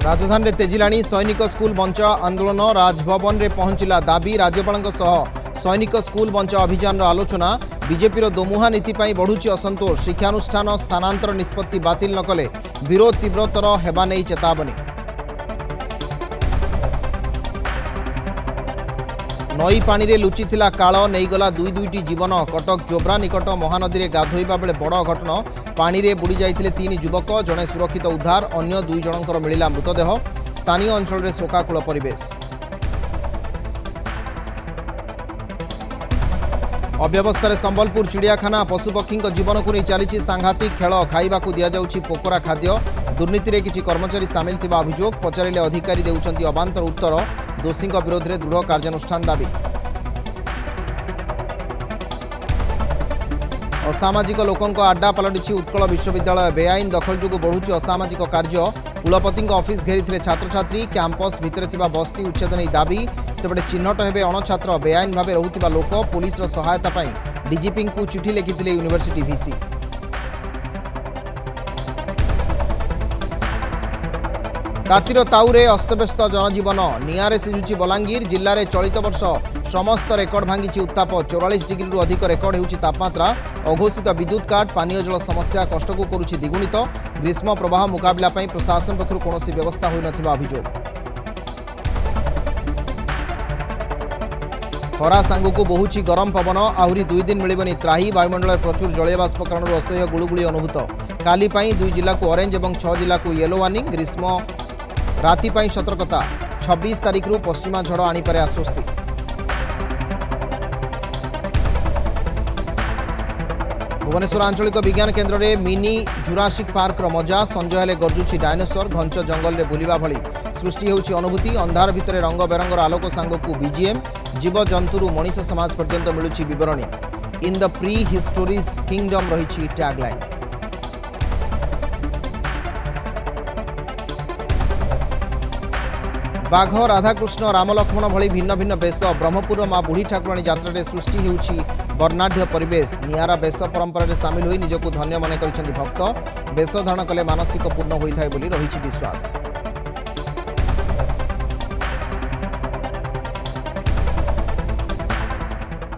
राजधानी में तेजिलाणी सैनिक स्कूल बंचा आंदोलन राजभवन में पहुंचला दाबी राज्यपाल सैनिक स्कूल बंचा अभियान आलोचना बीजेपी दोमुहा नीति बढ़ुची असंतोष शिक्षानुष्ठान स्थानांतर निष्पत्ति बातिल न कले विरोध तीव्रतर हेबा नहीं चेतावनी। नई पानी रे लुचिथिला काल नहींगला दुईटी जीवन कटक जोब्रा निकट महानदी में गाधोइबा बेले बड़ घटना पानी रे बुड़ी जाइथिले 3 युवक जड़े सुरक्षित उद्धार अन्य 2 जनकर मिला मृतदेह स्थानीय अंचल में शोकाकूल परिवेश। अव्यवस्था संबलपुर चिड़ियाखाना पशुपक्षी जीवन को नहीं चली सांघातिक खेल खाइबा दि जाउछि पोकरा खाद्य दुर्नीति में किसी कर्मचारी सामिल थिबा अभियोग पचारिले अधिकारी देउछन्ति अबांतर उत्तर दोषी विरोध में दृढ़ कार्यानुष्ठान दाबी। असामाजिक लोकों आड्डा पलटि उत्कल विश्वविद्यालय बेआईन दखल जो बढ़ुची असामाजिक कार्य कुलपति ऑफिस घेरी छात्र छात्री कैंपस भितर बस्ती उच्छेद नहीं दाबी सेपटे चिन्हट हेबे अणछात्र बेआईन भाव रोकथिबा लोक पुलिस सहायता पाई डीजीपी को चिठी लिखिथिले यूनिवर्सिटी वीसी। तातीर ताऊरे अस्तव्यस्त जनजीवन निआरे सिझुची बलांगीर जिले में चलित वर्ष समस्त रेकर्ड भांगी उत्ताप 44 डिग्री अधिक रेकर्ड होउची तापमात्रा अघोषित विद्युत काट पानीय जल समस्या कष्ट को करुची द्विगुणित ग्रीष्म प्रवाह मुकाबला पई प्रशासन पक्षरु कोनोसी व्यवस्था होई नथिबा अभियोग। खरा सांगू बहुची गरम पवन आहरी 2 दिन मिलबनी त्राही वायुमंडल प्रचुर जलीय बाष्प कारण असह्य गुळुगुळी अनुभूत काली 2 जिला को ऑरेंज और 6 जिला को येलो वार्निंग ग्रीष्म राति पाई सतर्कता 26 तारिख रु पश्चिमा झड़ आनीपारे आश्वस्ति। भुवनेश्वर आंचलिक विज्ञान केन्द्र में मिनी जुरासिक पार्क मजा संजय हेले गर्जुची डायनोसर घंच जंगल में बुलिबा भली सृष्टि होउची अनुभूति अंधार भितर रंग बेरंगर आलोक सांगकू बीजीएम जीव जंतुरु मनीष समाज पर्यंत मिलुची विवरणी इन द प्री हिस्टोरीज किंगडम रही टैगलाइन। बाघ राधाकृष्ण राम लक्ष्मण भली भिन्न भिन्न बेश ब्रह्मपुर मां बुढ़ी ठाकुराणी यात्रा सृष्टि होउछि वर्णाढ्य परिवेश निआरा बेश परंपरा में सामिल होई निजको धन्य मन करिसेंति भक्त बेश धारण कले मानसिक पूर्ण होइथाय बोली रहिछि विश्वास।